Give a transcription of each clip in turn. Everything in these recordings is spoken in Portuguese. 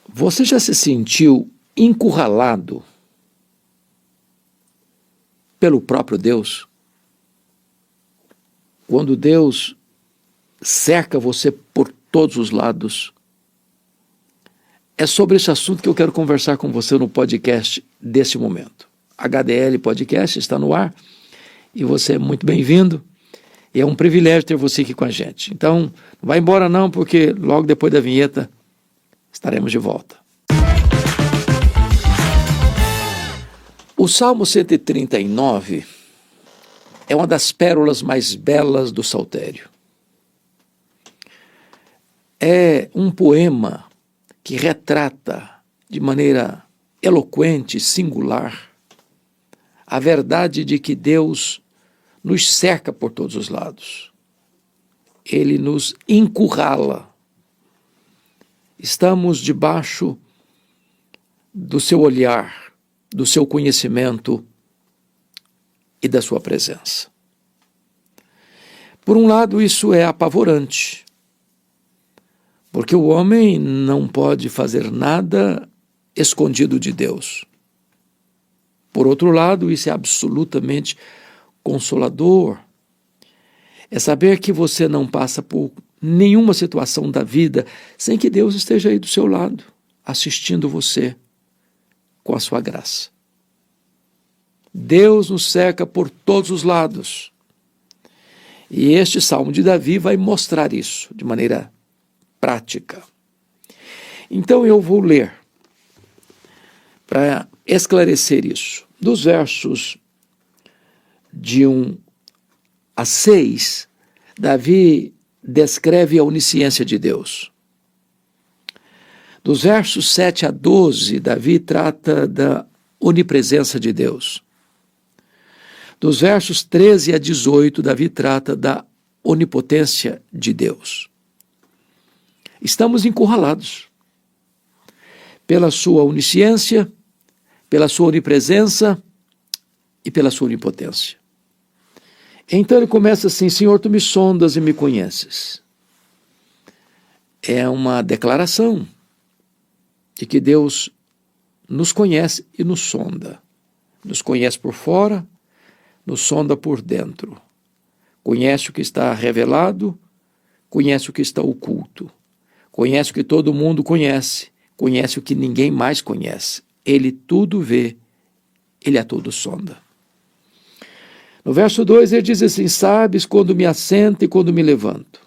Você já se sentiu encurralado pelo próprio Deus? Quando Deus cerca você por todos os lados. É sobre esse assunto que eu quero conversar com você no podcast desse momento. HDL Podcast está no ar e você é muito bem-vindo. E é um privilégio ter você aqui com a gente. Então, não vai embora não, porque logo depois da vinheta estaremos de volta. O Salmo 139 é uma das pérolas mais belas do Saltério. É um poema que retrata de maneira eloquente, singular, a verdade de que Deus nos cerca por todos os lados. Ele nos encurrala. Estamos debaixo do seu olhar, do seu conhecimento e da sua presença. Por um lado, isso é apavorante, porque o homem não pode fazer nada escondido de Deus. Por outro lado, isso é absolutamente consolador. É saber que você não passa por nenhuma situação da vida sem que Deus esteja aí do seu lado, assistindo você com a sua graça. Deus nos cerca por todos os lados. E este Salmo de Davi vai mostrar isso de maneira prática. Então eu vou ler para esclarecer isso. Dos versos de 1 a 6, Davi descreve a onisciência de Deus. Dos versos 7 a 12, Davi trata da onipresença de Deus. Dos versos 13 a 18, Davi trata da onipotência de Deus. Estamos encurralados pela sua onisciência, pela sua onipresença e pela sua onipotência. Então ele começa assim: Senhor, tu me sondas e me conheces. É uma declaração de que Deus nos conhece e nos sonda. Nos conhece por fora, nos sonda por dentro. Conhece o que está revelado, conhece o que está oculto. Conhece o que todo mundo conhece, conhece o que ninguém mais conhece. Ele tudo vê, ele a tudo sonda. No verso 2 ele diz assim: sabes quando me assento e quando me levanto.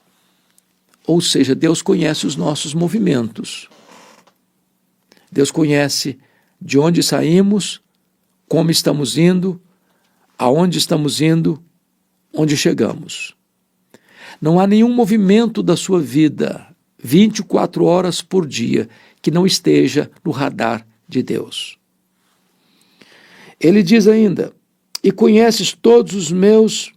Ou seja, Deus conhece os nossos movimentos. Deus conhece de onde saímos, como estamos indo, aonde estamos indo, onde chegamos. Não há nenhum movimento da sua vida, 24 horas por dia, que não esteja no radar de Deus. Ele diz ainda: e conheces todos os meus,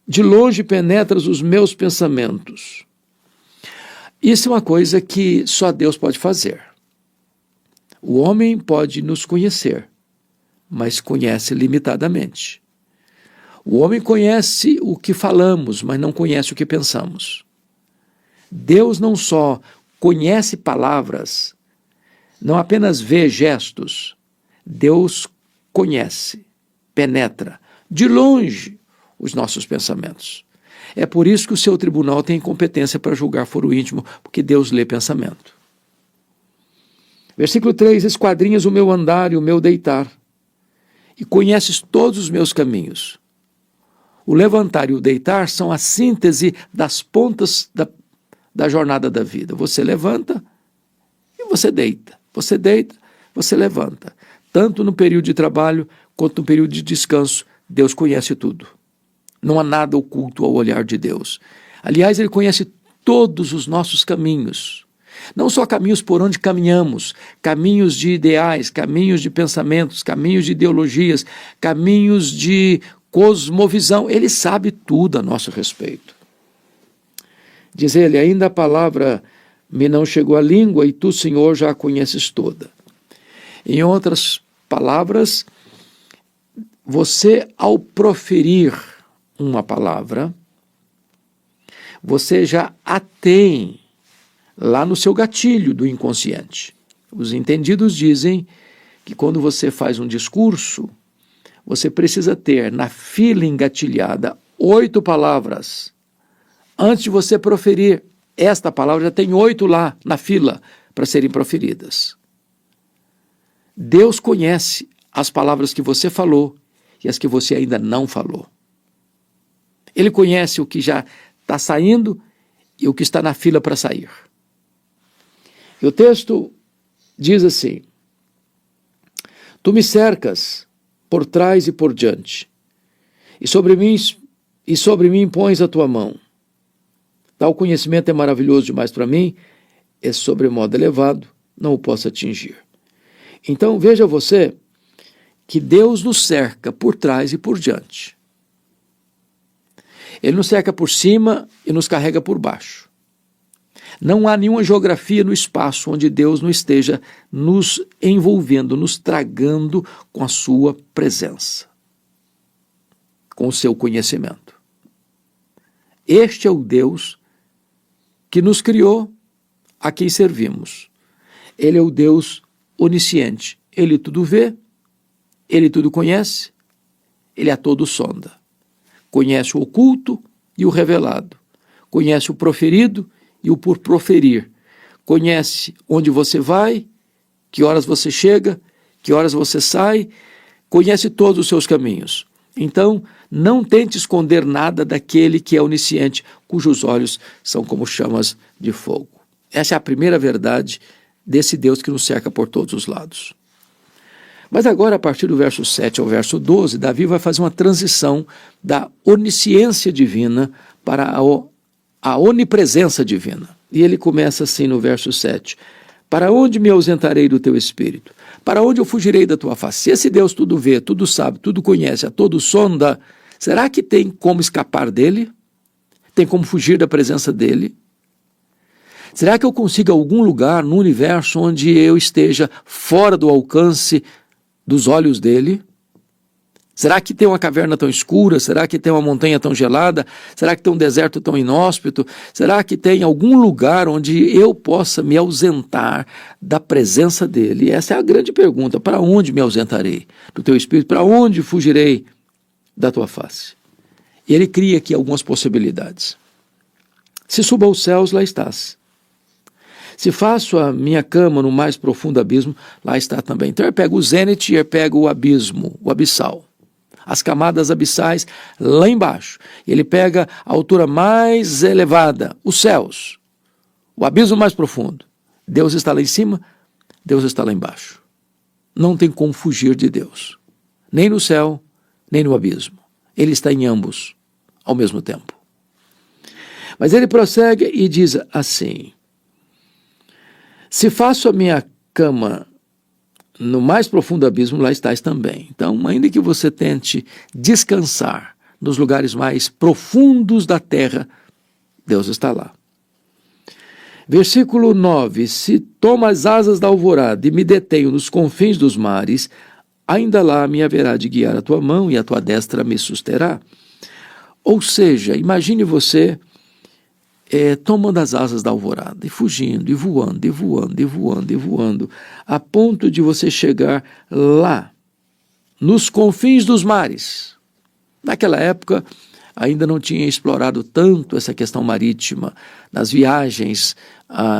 de longe penetras os meus pensamentos. Isso é uma coisa que só Deus pode fazer. O homem pode nos conhecer, mas conhece limitadamente. O homem conhece o que falamos, mas não conhece o que pensamos. Deus não só conhece palavras, não apenas vê gestos, Deus conhece, penetra de longe os nossos pensamentos. É por isso que o seu tribunal tem competência para julgar foro íntimo, porque Deus lê pensamento. Versículo 3: esquadrinhas o meu andar e o meu deitar, e conheces todos os meus caminhos. O levantar e o deitar são a síntese das pontas da jornada da vida. Você levanta e você deita. Você deita, você levanta. Tanto no período de trabalho quanto no período de descanso, Deus conhece tudo. Não há nada oculto ao olhar de Deus. Aliás, Ele conhece todos os nossos caminhos. Não só caminhos por onde caminhamos, caminhos de ideais, caminhos de pensamentos, caminhos de ideologias, caminhos de cosmovisão. Ele sabe tudo a nosso respeito. Diz ele: ainda a palavra me não chegou à língua e tu, Senhor, já a conheces toda. Em outras palavras, você, ao proferir uma palavra, você já a tem lá no seu gatilho do inconsciente. Os entendidos dizem que quando você faz um discurso, você precisa ter na fila engatilhada 8 palavras. Antes de você proferir esta palavra, já tem 8 lá na fila para serem proferidas. Deus conhece as palavras que você falou e as que você ainda não falou. Ele conhece o que já está saindo e o que está na fila para sair. E o texto diz assim: Tu me cercas por trás e por diante, e sobre mim pões a tua mão. Tal conhecimento é maravilhoso demais para mim, é sobremodo elevado, não o posso atingir. Então veja você que Deus nos cerca por trás e por diante. Ele nos cerca por cima e nos carrega por baixo. Não há nenhuma geografia no espaço onde Deus não esteja nos envolvendo, nos tragando com a sua presença, com o seu conhecimento. Este é o Deus que nos criou, a quem servimos. Ele é o Deus onisciente. Ele tudo vê, ele tudo conhece, ele a todo sonda. Conhece o oculto e o revelado. Conhece o proferido e o por proferir. Conhece onde você vai, que horas você chega, que horas você sai, conhece todos os seus caminhos. Então, não tente esconder nada daquele que é onisciente, cujos olhos são como chamas de fogo. Essa é a primeira verdade desse Deus que nos cerca por todos os lados. Mas agora, a partir do verso 7 ao verso 12, Davi vai fazer uma transição da onisciência divina para a onipresença divina. E ele começa assim no verso 7. Para onde me ausentarei do teu espírito? Para onde eu fugirei da tua face? Se esse Deus tudo vê, tudo sabe, tudo conhece, a todo sonda, será que tem como escapar dele? Tem como fugir da presença dele? Será que eu consigo algum lugar no universo onde eu esteja fora do alcance dos olhos dele? Será que tem uma caverna tão escura? Será que tem uma montanha tão gelada? Será que tem um deserto tão inóspito? Será que tem algum lugar onde eu possa me ausentar da presença dele? E essa é a grande pergunta. Para onde me ausentarei do teu espírito? Para onde fugirei da tua face? E ele cria aqui algumas possibilidades. Se subo aos céus, lá estás. Se faço a minha cama no mais profundo abismo, lá está também. Então ele pega o zênite e ele pega o abismo, o abissal. As camadas abissais lá embaixo. Ele pega a altura mais elevada, os céus, o abismo mais profundo. Deus está lá em cima, Deus está lá embaixo. Não tem como fugir de Deus, nem no céu, nem no abismo. Ele está em ambos ao mesmo tempo. Mas ele prossegue e diz assim: se faço a minha cama no mais profundo abismo, lá estás também. Então, ainda que você tente descansar nos lugares mais profundos da terra, Deus está lá. Versículo 9: se tomo as asas da alvorada e me detenho nos confins dos mares, ainda lá me haverá de guiar a tua mão e a tua destra me susterá. Ou seja, imagine você tomando as asas da alvorada, e fugindo, e voando, e voando, e voando, e voando, a ponto de você chegar lá, nos confins dos mares. Naquela época, ainda não tinha explorado tanto essa questão marítima, nas viagens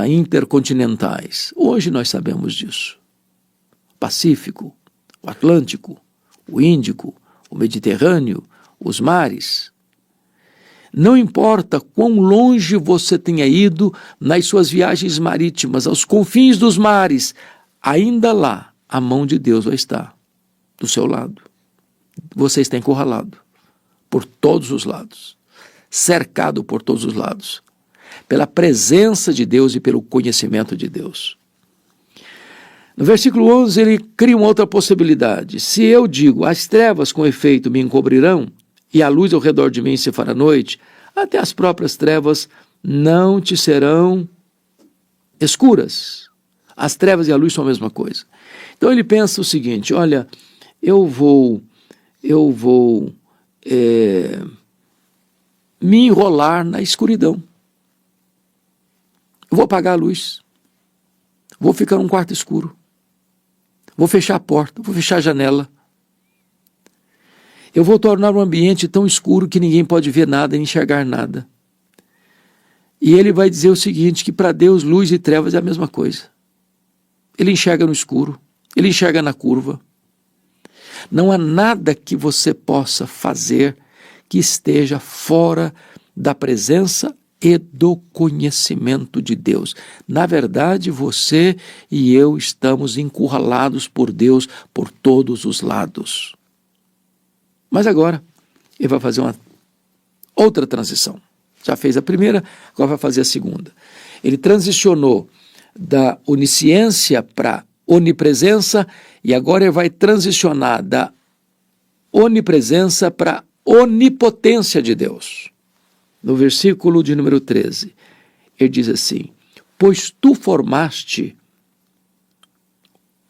intercontinentais. Hoje nós sabemos disso. O Pacífico, o Atlântico, o Índico, o Mediterrâneo, os mares. Não importa quão longe você tenha ido nas suas viagens marítimas, aos confins dos mares, ainda lá a mão de Deus vai estar do seu lado. Você está encurralado por todos os lados, cercado por todos os lados, pela presença de Deus e pelo conhecimento de Deus. No versículo 11 ele cria uma outra possibilidade. Se eu digo, as trevas com efeito me encobrirão, e a luz ao redor de mim se fará noite, até as próprias trevas não te serão escuras. As trevas e a luz são a mesma coisa. Então ele pensa o seguinte: olha, eu vou me enrolar na escuridão. Eu vou apagar a luz. Vou ficar num quarto escuro. Vou fechar a porta, vou fechar a janela. Eu vou tornar um ambiente tão escuro que ninguém pode ver nada e enxergar nada. E ele vai dizer o seguinte, que para Deus luz e trevas é a mesma coisa. Ele enxerga no escuro, ele enxerga na curva. Não há nada que você possa fazer que esteja fora da presença e do conhecimento de Deus. Na verdade, você e eu estamos encurralados por Deus por todos os lados. Mas agora, ele vai fazer uma outra transição. Já fez a primeira, agora vai fazer a segunda. Ele transicionou da onisciência para onipresença e agora ele vai transicionar da onipresença para onipotência de Deus. No versículo de número 13, ele diz assim: pois tu formaste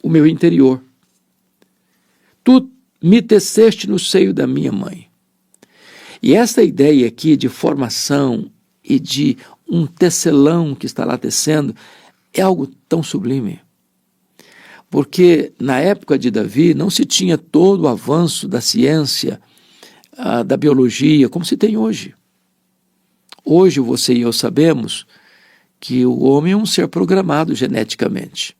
o meu interior, tu me teceste no seio da minha mãe. E essa ideia aqui de formação e de um tecelão que está lá tecendo é algo tão sublime. Porque na época de Davi não se tinha todo o avanço da ciência, da biologia, como se tem hoje. Hoje você e eu sabemos que o homem é um ser programado geneticamente.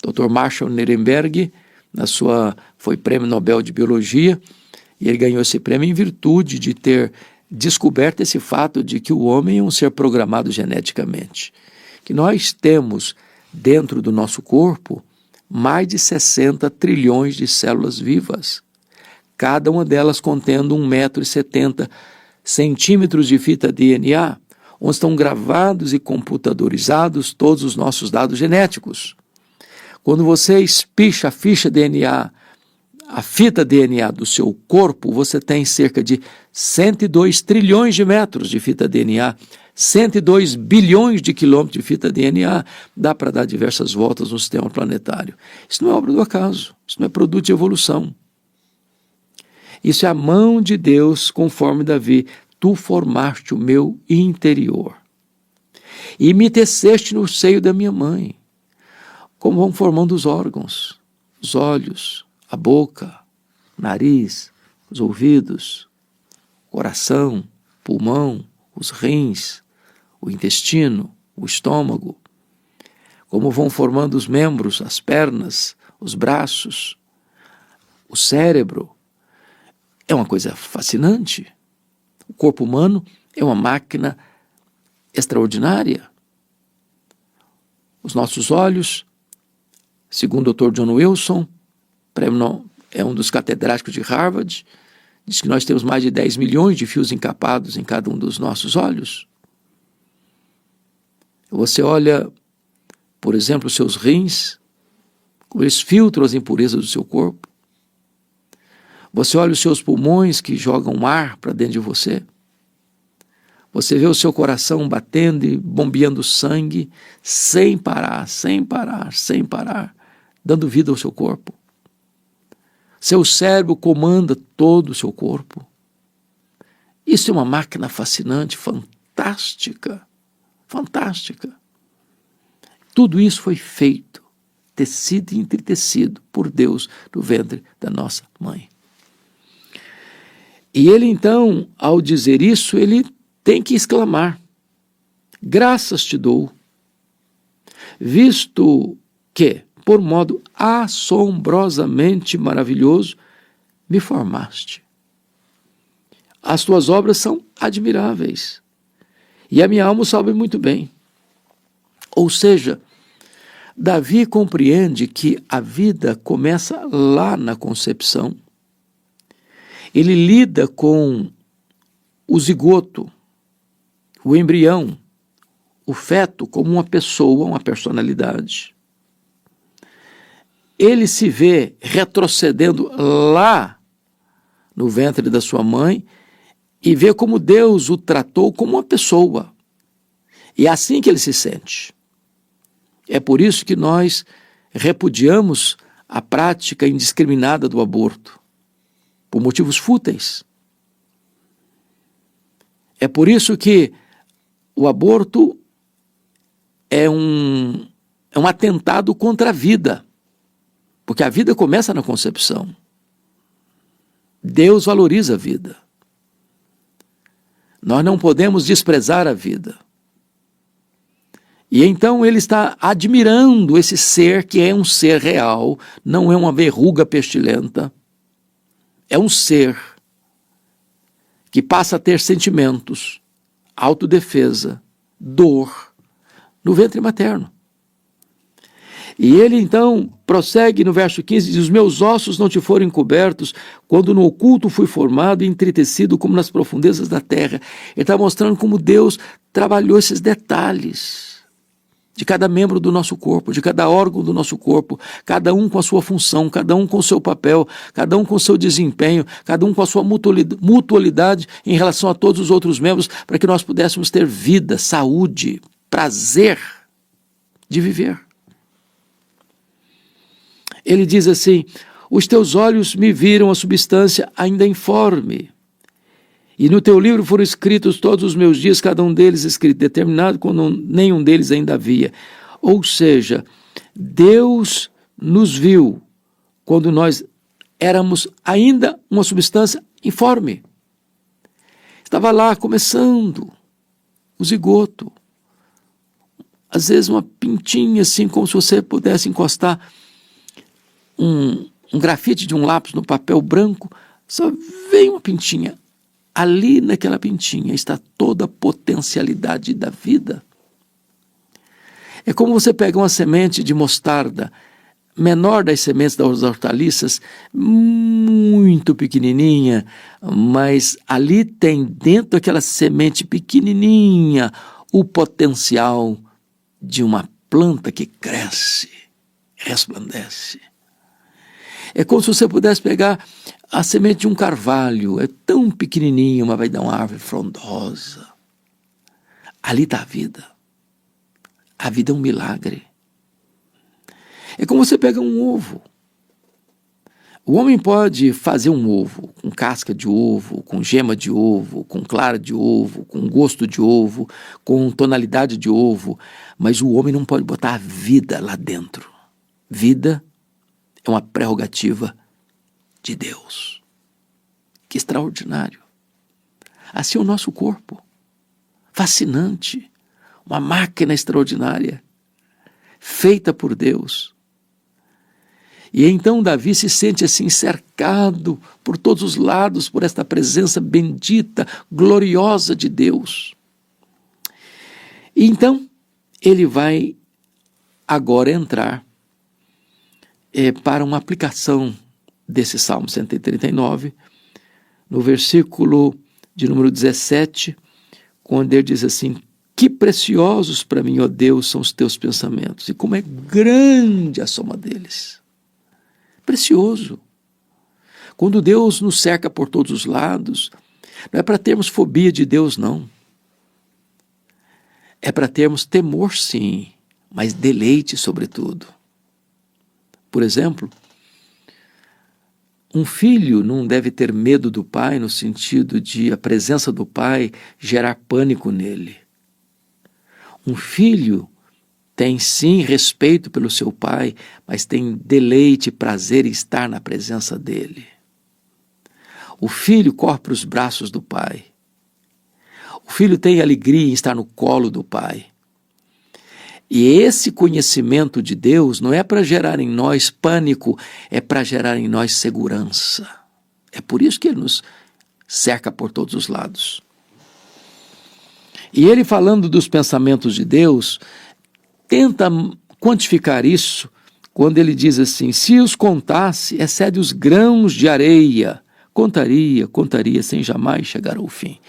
Dr. Marshall Nirenberg, foi prêmio Nobel de Biologia, e ele ganhou esse prêmio em virtude de ter descoberto esse fato de que o homem é um ser programado geneticamente. Que nós temos dentro do nosso corpo mais de 60 trilhões de células vivas, cada uma delas contendo 1,70 m de fita DNA, onde estão gravados e computadorizados todos os nossos dados genéticos. Quando você espicha a ficha DNA, a fita DNA do seu corpo, você tem cerca de 102 trilhões de metros de fita DNA, 102 bilhões de quilômetros de fita DNA, dá para dar diversas voltas no sistema planetário. Isso não é obra do acaso, isso não é produto de evolução. Isso é a mão de Deus, conforme Davi, tu formaste o meu interior e me teceste no seio da minha mãe. Como vão formando os órgãos, os olhos, a boca, nariz, os ouvidos, coração, pulmão, os rins, o intestino, o estômago, como vão formando os membros, as pernas, os braços, o cérebro. É uma coisa fascinante. O corpo humano é uma máquina extraordinária. Os nossos olhos, segundo o Dr. John Wilson, é um dos catedráticos de Harvard, diz que nós temos mais de 10 milhões de fios encapados em cada um dos nossos olhos. Você olha, por exemplo, os seus rins, como eles filtram as impurezas do seu corpo. Você olha os seus pulmões que jogam ar para dentro de você. Você vê o seu coração batendo e bombeando sangue sem parar, sem parar, sem parar, dando vida ao seu corpo. Seu cérebro comanda todo o seu corpo. Isso é uma máquina fascinante, fantástica, fantástica. Tudo isso foi feito, tecido e entretecido por Deus no ventre da nossa mãe. E ele então, ao dizer isso, ele tem que exclamar: graças te dou, visto que, por modo assombrosamente maravilhoso, me formaste. As tuas obras são admiráveis, e a minha alma o sabe muito bem. Ou seja, Davi compreende que a vida começa lá na concepção. Ele lida com o zigoto, o embrião, o feto como uma pessoa, uma personalidade. Ele se vê retrocedendo lá no ventre da sua mãe e vê como Deus o tratou como uma pessoa. E é assim que ele se sente. É por isso que nós repudiamos a prática indiscriminada do aborto, por motivos fúteis. É por isso que o aborto é é um atentado contra a vida, porque a vida começa na concepção. Deus valoriza a vida. Nós não podemos desprezar a vida. E então ele está admirando esse ser que é um ser real, não é uma verruga pestilenta. É um ser que passa a ter sentimentos, autodefesa, dor, no ventre materno. E ele então prossegue no verso 15, diz: os meus ossos não te foram encobertos, quando no oculto fui formado e entretecido como nas profundezas da terra. Ele está mostrando como Deus trabalhou esses detalhes de cada membro do nosso corpo, de cada órgão do nosso corpo, cada um com a sua função, cada um com o seu papel, cada um com o seu desempenho, cada um com a sua mutualidade em relação a todos os outros membros, para que nós pudéssemos ter vida, saúde, prazer de viver. Ele diz assim: os teus olhos me viram a substância ainda informe, e no teu livro foram escritos todos os meus dias, cada um deles escrito, determinado, quando nenhum deles ainda havia. Ou seja, Deus nos viu quando nós éramos ainda uma substância informe. Estava lá começando o zigoto. Às vezes uma pintinha assim, como se você pudesse encostar um grafite de um lápis no papel branco, só vem uma pintinha. Ali naquela pintinha está toda a potencialidade da vida. É como você pega uma semente de mostarda, menor das sementes das hortaliças, muito pequenininha, mas ali tem dentro daquela semente pequenininha o potencial de uma planta que cresce, resplandece. É como se você pudesse pegar a semente de um carvalho, é tão pequenininho, mas vai dar uma árvore frondosa. Ali está a vida. A vida é um milagre. É como você pega um ovo. O homem pode fazer um ovo com casca de ovo, com gema de ovo, com clara de ovo, com gosto de ovo, com tonalidade de ovo, mas o homem não pode botar a vida lá dentro. Vida é uma prerrogativa de Deus. Que extraordinário. Assim é o nosso corpo. Fascinante. Uma máquina extraordinária. Feita por Deus. E então Davi se sente assim cercado por todos os lados por esta presença bendita, gloriosa de Deus. E então ele vai agora entrar para uma aplicação desse Salmo 139, no versículo de número 17, quando ele diz assim: que preciosos para mim, ó Deus, são os teus pensamentos, e como é grande a soma deles. Precioso. Quando Deus nos cerca por todos os lados, não é para termos fobia de Deus, não. É para termos temor, sim, mas deleite, sobretudo. Por exemplo, um filho não deve ter medo do pai no sentido de a presença do pai gerar pânico nele. Um filho tem sim respeito pelo seu pai, mas tem deleite e prazer em estar na presença dele. O filho corre para os braços do pai. O filho tem alegria em estar no colo do pai. E esse conhecimento de Deus não é para gerar em nós pânico, é para gerar em nós segurança. É por isso que ele nos cerca por todos os lados. E ele, falando dos pensamentos de Deus, tenta quantificar isso quando ele diz assim: se os contasse, excede os grãos de areia. Contaria, sem jamais chegar ao fim.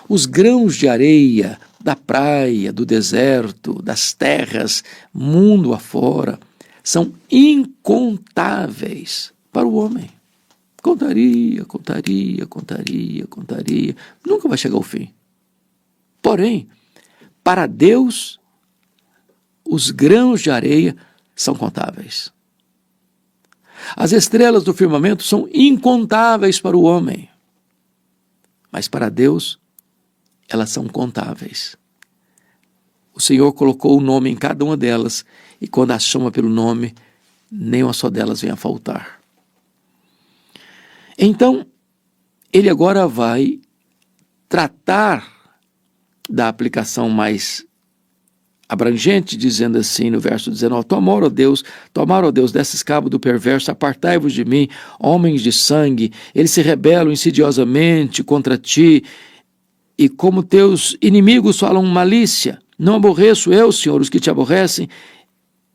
Os grãos de areia da praia, do deserto, das terras, mundo afora, são incontáveis para o homem. Contaria. Nunca vai chegar ao fim. Porém, para Deus, os grãos de areia são contáveis. As estrelas do firmamento são incontáveis para o homem. Mas para Deus, elas são contáveis. o Senhor colocou o nome em cada uma delas, e quando as chama pelo nome, nem uma só delas vem a faltar. Então, ele agora vai tratar da aplicação mais abrangente, dizendo assim no verso 19: Tomara, ó Deus, desses cabos do perverso, apartai-vos de mim, homens de sangue, eles se rebelam insidiosamente contra ti, e como teus inimigos falam malícia. Não aborreço eu, Senhor, os que te aborrecem,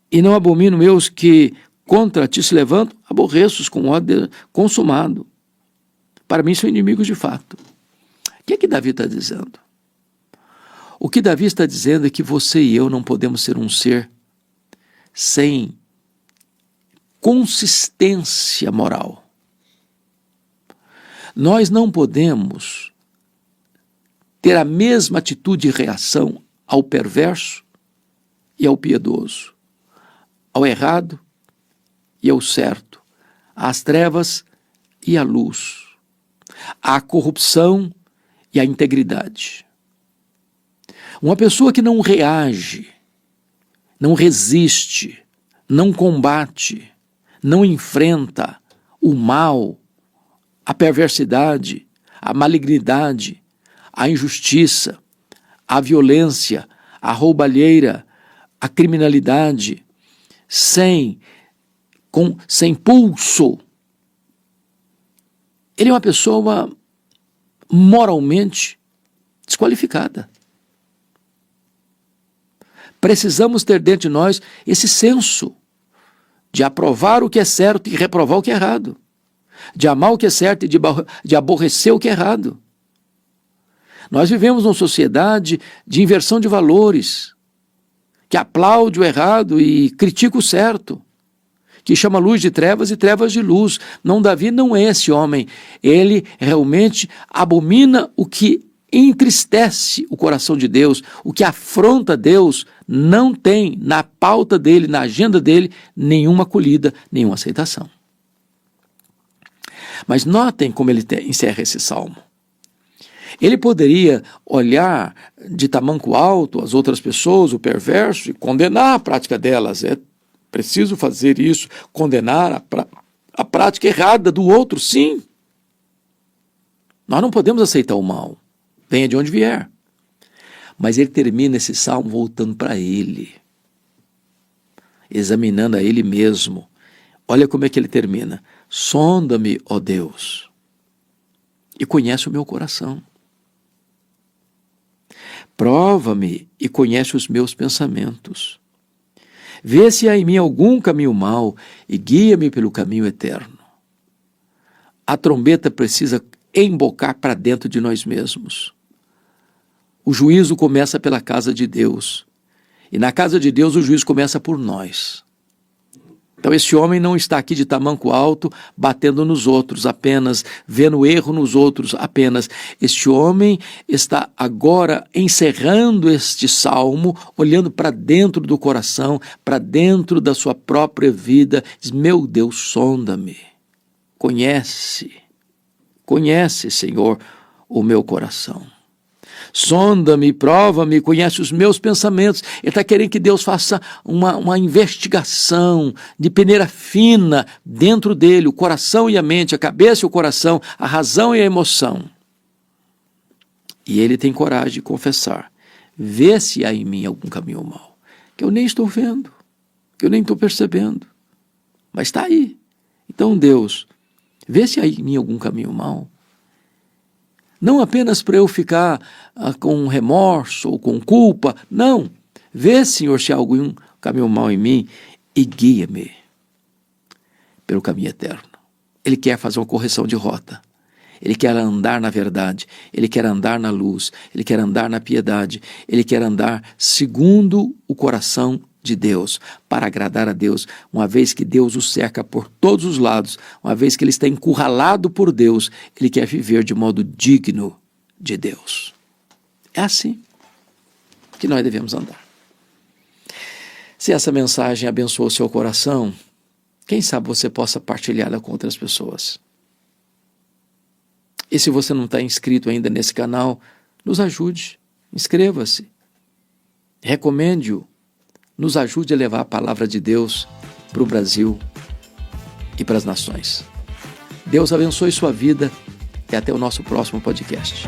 e não abomino eu os que contra ti se levantam, aborreço-os com ódio consumado. Para mim são inimigos de fato. O que é que Davi está dizendo? O que Davi está dizendo é que você e eu não podemos ser um ser sem consistência moral. Nós não podemos ter a mesma atitude e reação ao perverso e ao piedoso, ao errado e ao certo, às trevas e à luz, à corrupção e à integridade. Uma pessoa que não reage, não resiste, não combate, não enfrenta o mal, a perversidade, a malignidade, a injustiça, a violência, a roubalheira, a criminalidade, sem pulso. Ele é uma pessoa moralmente desqualificada. Precisamos ter dentro de nós esse senso de aprovar o que é certo e reprovar o que é errado, de amar o que é certo e de aborrecer o que é errado. Nós vivemos numa sociedade de inversão de valores, que aplaude o errado e critica o certo, que chama luz de trevas e trevas de luz. Não, Davi não é esse homem. Ele realmente abomina o que entristece o coração de Deus, o que afronta Deus. Não tem na pauta dele, na agenda dele, nenhuma acolhida, nenhuma aceitação. Mas notem como ele encerra esse salmo. Ele poderia olhar de tamanco alto as outras pessoas, o perverso, e condenar a prática delas. É preciso fazer isso, condenar a prática errada do outro, sim. Nós não podemos aceitar o mal, venha de onde vier. Mas ele termina esse salmo voltando para ele, examinando a ele mesmo. Olha como é que ele termina: sonda-me, ó Deus, e conhece o meu coração. Prova-me e conhece os meus pensamentos. Vê se há em mim algum caminho mau e guia-me pelo caminho eterno. A trombeta precisa embocar para dentro de nós mesmos. O juízo começa pela casa de Deus. E na casa de Deus o juízo começa por nós. Então esse homem não está aqui de tamanco alto, batendo nos outros apenas, vendo erro nos outros apenas. Este homem está agora encerrando este salmo, olhando para dentro do coração, para dentro da sua própria vida. Diz: meu Deus, sonda-me, conhece, Senhor, o meu coração. Sonda-me, prova-me, conhece os meus pensamentos. Ele está querendo que Deus faça uma investigação de peneira fina dentro dele, o coração e a mente, a cabeça e o coração, a razão e a emoção. E ele tem coragem de confessar: vê se há em mim algum caminho mau, que eu nem estou vendo, que eu nem estou percebendo, mas está aí. Então, Deus, vê se há em mim algum caminho mau. Não apenas para eu ficar com remorso ou com culpa, não. Vê, Senhor, se há algum caminho mau em mim e guia-me pelo caminho eterno. Ele quer fazer uma correção de rota. Ele quer andar na verdade, ele quer andar na luz, ele quer andar na piedade, ele quer andar segundo o coração de Deus, para agradar a Deus, uma vez que Deus o cerca por todos os lados, uma vez que ele está encurralado por Deus, ele quer viver de modo digno de Deus. É assim que nós devemos andar. Se essa mensagem abençoou o seu coração, quem sabe você possa partilhá-la com outras pessoas. E se você não está inscrito ainda nesse canal, nos ajude, inscreva-se. recomende-o, nos ajude a levar a palavra de Deus para o Brasil e para as nações. Deus abençoe sua vida e até o nosso próximo podcast.